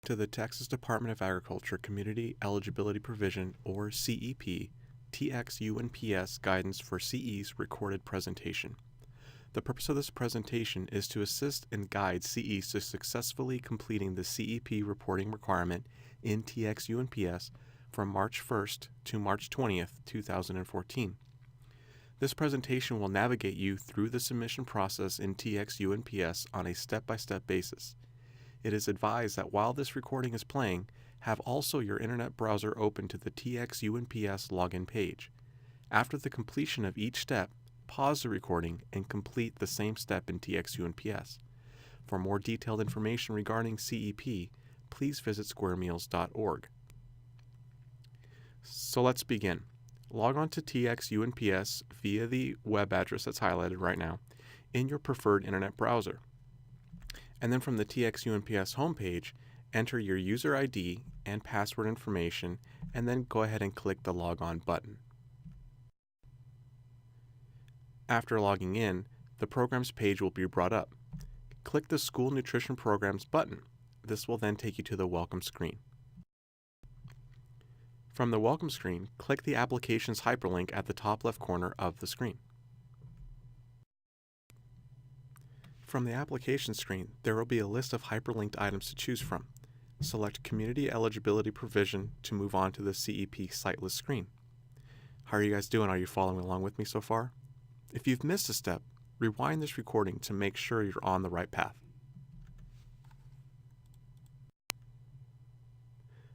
to the Texas Department of Agriculture Community Eligibility Provision, or CEP, TX-UNPS guidance for CE's recorded presentation. The purpose of this presentation is to assist and guide CEs to successfully completing the CEP reporting requirement in TX-UNPS from March 1st to March 20th, 2014. This presentation will navigate you through the submission process in TX-UNPS on a step-by-step basis. It is advised that while this recording is playing, have also your internet browser open to the TX-UNPS login page. After the completion of each step, pause the recording and complete the same step in TX-UNPS. For more detailed information regarding CEP, please visit squaremeals.org. So let's begin. Log on to TX-UNPS via the web address that's highlighted right now in your preferred internet browser. And then from the TX-UNPS homepage, enter your user ID and password information, and then go ahead and click the Log On button. After logging in, the programs page will be brought up. Click the School Nutrition Programs button. This will then take you to the Welcome screen. From the Welcome screen, click the Applications hyperlink at the top left corner of the screen. From the Application screen, there will be a list of hyperlinked items to choose from. Select Community Eligibility Provision to move on to the CEP site list screen. How are you guys doing? Are you following along with me so far? If you've missed a step, rewind this recording to make sure you're on the right path.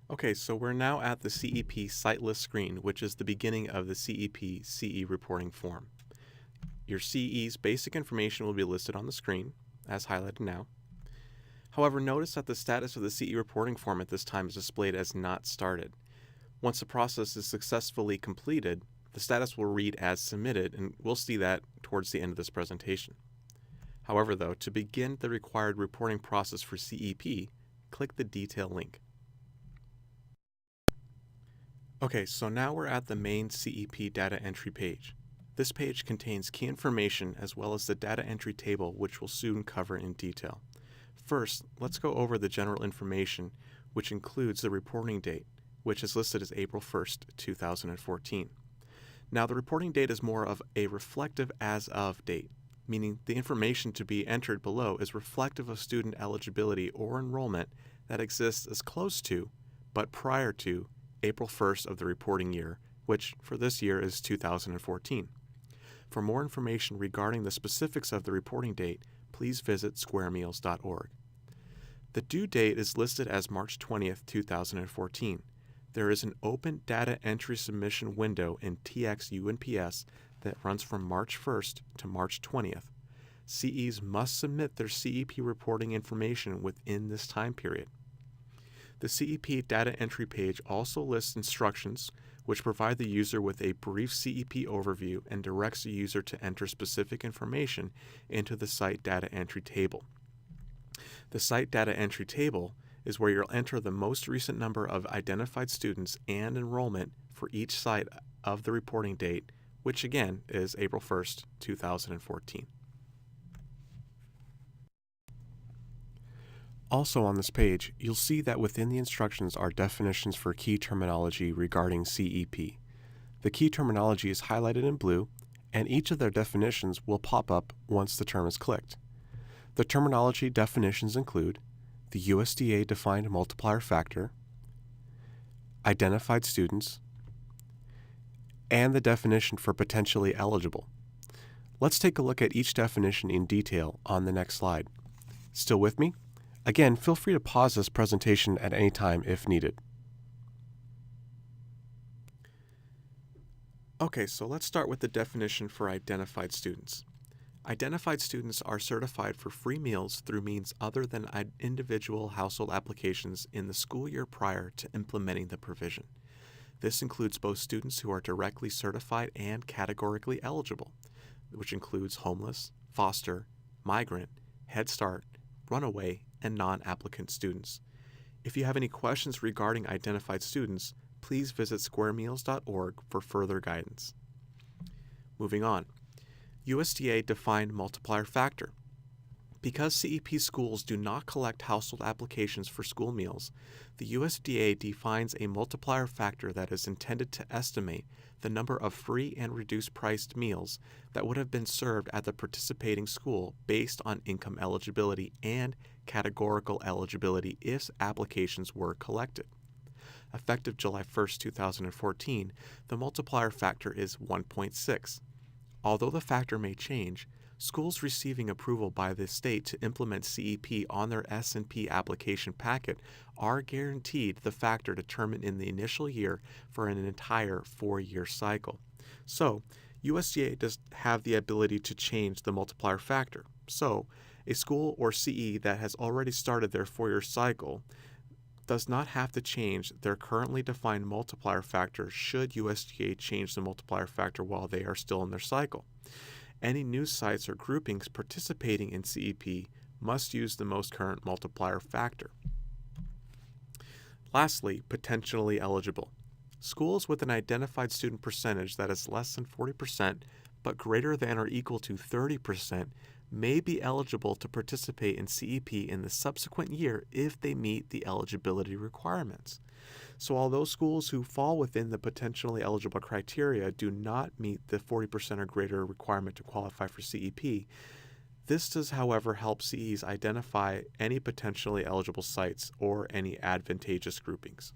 Okay, so we're now at the CEP site list screen, which is the beginning of the CEP CE reporting form. Your CE's basic information will be listed on the screen, as highlighted now. However, notice that the status of the CE reporting form at this time is displayed as not started. Once the process is successfully completed, the status will read as submitted, and we'll see that towards the end of this presentation. However, though, to begin the required reporting process for CEP, click the Detail link. Okay, so now we're at the main CEP data entry page. This page contains key information as well as the data entry table, which we'll soon cover in detail. First, let's go over the general information, which includes the reporting date, which is listed as April 1st, 2014. Now, the reporting date is more of a reflective as-of date, meaning the information to be entered below is reflective of student eligibility or enrollment that exists as close to, but prior to, April 1st of the reporting year, which for this year is 2014. For more information regarding the specifics of the reporting date, please visit squaremeals.org. The due date is listed as March 20th, 2014. There is an open data entry submission window in TX-UNPS that runs from March 1st to March 20th. CEs must submit their CEP reporting information within this time period. The CEP data entry page also lists instructions which provide the user with a brief CEP overview and directs the user to enter specific information into the site data entry table. The site data entry table is where you'll enter the most recent number of identified students and enrollment for each site of the reporting date, which again is April 1st, 2014. Also on this page, you'll see that within the instructions are definitions for key terminology regarding CEP. The key terminology is highlighted in blue, and each of their definitions will pop up once the term is clicked. The terminology definitions include the USDA defined multiplier factor, identified students, and the definition for potentially eligible. Let's take a look at each definition in detail on the next slide. Still with me? Again, feel free to pause this presentation at any time if needed. Okay, so let's start with the definition for identified students. Identified students are certified for free meals through means other than individual household applications in the school year prior to implementing the provision. This includes both students who are directly certified and categorically eligible, which includes homeless, foster, migrant, Head Start, runaway, and non-applicant students. If you have any questions regarding identified students, please visit squaremeals.org for further guidance. Moving on. USDA defined multiplier factor. Because CEP schools do not collect household applications for school meals, the USDA defines a multiplier factor that is intended to estimate the number of free and reduced-priced meals that would have been served at the participating school based on income eligibility and categorical eligibility if applications were collected. Effective July 1, 2014, the multiplier factor is 1.6. Although the factor may change, schools receiving approval by the state to implement CEP on their S&P application packet are guaranteed the factor determined in the initial year for an entire 4-year cycle. So, USDA does have the ability to change the multiplier factor. So, a school or CE that has already started their 4-year cycle does not have to change their currently defined multiplier factor should USDA change the multiplier factor while they are still in their cycle. Any new sites or groupings participating in CEP must use the most current multiplier factor. Lastly, potentially eligible. Schools with an identified student percentage that is less than 40% but greater than or equal to 30% may be eligible to participate in CEP in the subsequent year if they meet the eligibility requirements. So although schools who fall within the potentially eligible criteria do not meet the 40% or greater requirement to qualify for CEP, this does, however, help CEs identify any potentially eligible sites or any advantageous groupings.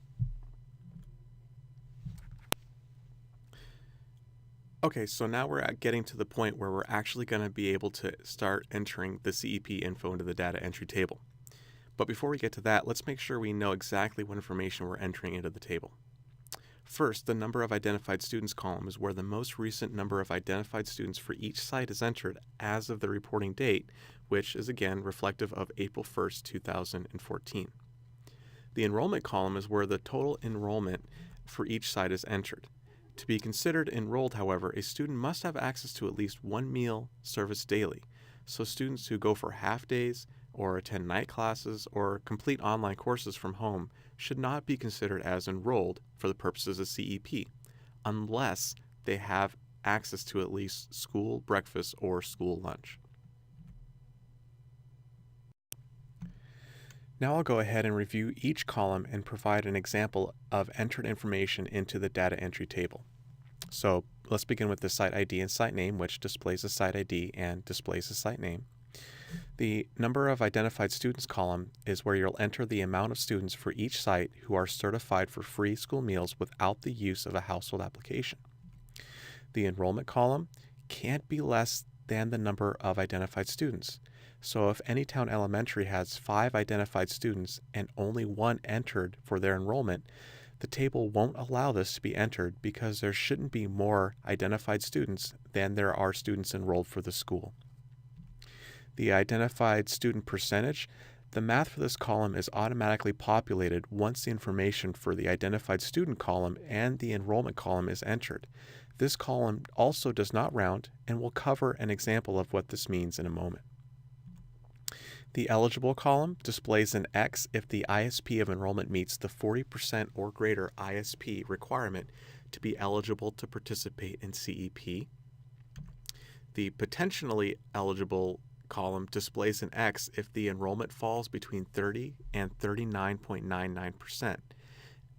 Okay, so now we're getting to the point where we're actually going to be able to start entering the CEP info into the data entry table. But before we get to that, let's make sure we know exactly what information we're entering into the table. First, the number of identified students column is where the most recent number of identified students for each site is entered as of the reporting date, which is again reflective of April 1st, 2014. The enrollment column is where the total enrollment for each site is entered. To be considered enrolled, however, a student must have access to at least one meal service daily. So students who go for half days or attend night classes or complete online courses from home should not be considered as enrolled for the purposes of CEP, unless they have access to at least school breakfast or school lunch. Now I'll go ahead and review each column and provide an example of entered information into the data entry table. So let's begin with the site ID and site name, which displays the site ID and displays the site name. The number of identified students column is where you'll enter the amount of students for each site who are certified for free school meals without the use of a household application. The enrollment column can't be less than the number of identified students. So if Anytown Elementary has 5 identified students and only 1 entered for their enrollment, the table won't allow this to be entered because there shouldn't be more identified students than there are students enrolled for the school. The identified student percentage, the math for this column is automatically populated once the information for the identified student column and the enrollment column is entered. This column also does not round, and we'll cover an example of what this means in a moment. The eligible column displays an X if the ISP of enrollment meets the 40% or greater ISP requirement to be eligible to participate in CEP. The potentially eligible column displays an X if the enrollment falls between 30 and 39.99%.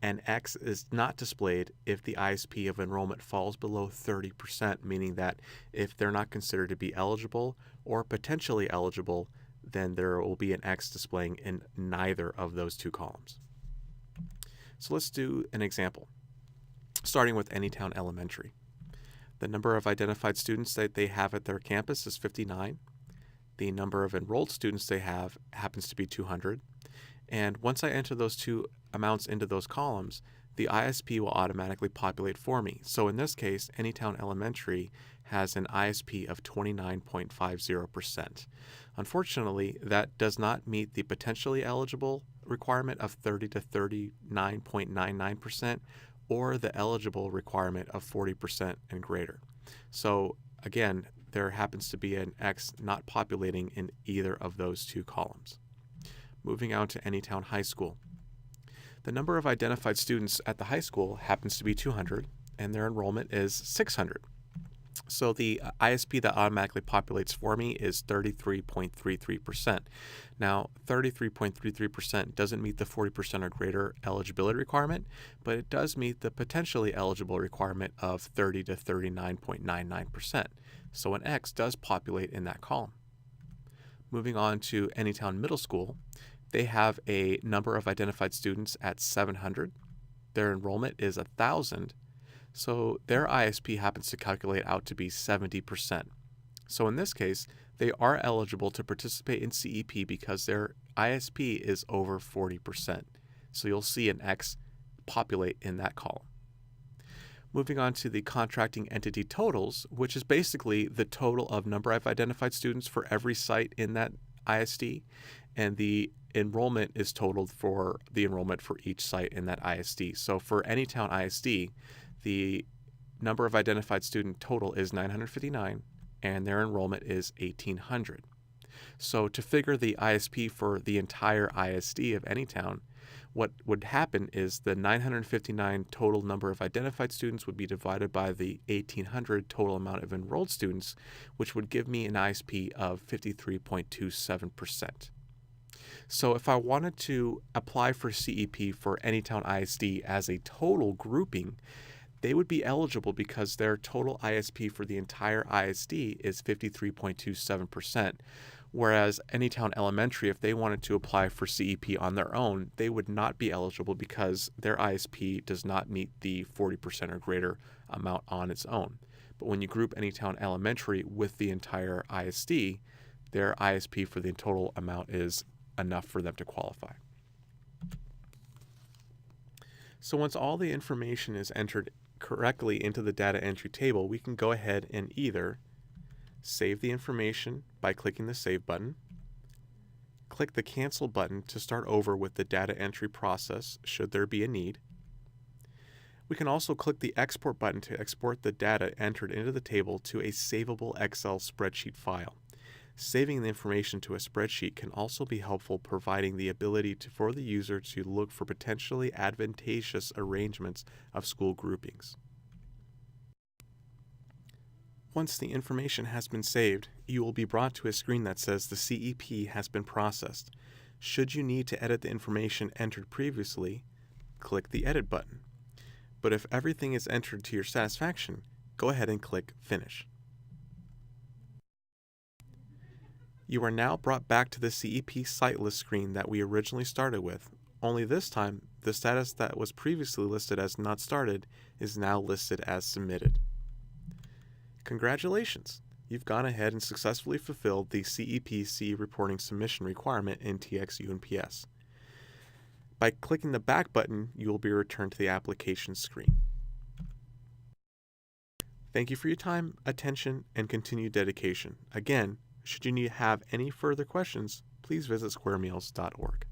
An X is not displayed if the ISP of enrollment falls below 30%, meaning that if they're not considered to be eligible or potentially eligible, then there will be an X displaying in neither of those two columns. So let's do an example, starting with Anytown Elementary. The number of identified students that they have at their campus is 59. The number of enrolled students they have happens to be 200. And once I enter those two amounts into those columns, the ISP will automatically populate for me. So in this case, Anytown Elementary has an ISP of 29.50%. Unfortunately, that does not meet the potentially eligible requirement of 30 to 39.99% or the eligible requirement of 40% and greater. So again, there happens to be an X not populating in either of those two columns. Moving on to Anytown High School. The number of identified students at the high school happens to be 200, and their enrollment is 600. So the ISP that automatically populates for me is 33.33%. Now, 33.33% doesn't meet the 40% or greater eligibility requirement, but it does meet the potentially eligible requirement of 30 to 39.99%. So an X does populate in that column. Moving on to Anytown Middle School, they have a number of identified students at 700. Their enrollment is 1,000. So their ISP happens to calculate out to be 70%. So in this case, they are eligible to participate in CEP because their ISP is over 40%. So you'll see an X populate in that column. Moving on to the contracting entity totals, which is basically the total of number of identified students for every site in that ISD, and the enrollment is totaled for the enrollment for each site in that ISD. So for Anytown ISD, the number of identified student total is 959, and their enrollment is 1,800. So to figure the ISP for the entire ISD of Anytown, what would happen is the 959 total number of identified students would be divided by the 1,800 total amount of enrolled students, which would give me an ISP of 53.27%. So if I wanted to apply for CEP for Anytown ISD as a total grouping, they would be eligible because their total ISP for the entire ISD is 53.27%, whereas Anytown Elementary, if they wanted to apply for CEP on their own, they would not be eligible because their ISP does not meet the 40% or greater amount on its own. But when you group Anytown Elementary with the entire ISD, their ISP for the total amount is enough for them to qualify. So once all the information is entered correctly into the data entry table, we can go ahead and either save the information by clicking the Save button, click the Cancel button to start over with the data entry process should there be a need. We can also click the Export button to export the data entered into the table to a savable Excel spreadsheet file. Saving the information to a spreadsheet can also be helpful, providing the ability for the user to look for potentially advantageous arrangements of school groupings. Once the information has been saved, you will be brought to a screen that says the CEP has been processed. Should you need to edit the information entered previously, click the Edit button. But if everything is entered to your satisfaction, go ahead and click Finish. You are now brought back to the CEP site list screen that we originally started with, only this time the status that was previously listed as not started is now listed as submitted. Congratulations! You've gone ahead and successfully fulfilled the CEP reporting submission requirement in TX-UNPS. By clicking the Back button, you will be returned to the application screen. Thank you for your time, attention, and continued dedication. Again, should you have any further questions, please visit squaremeals.org.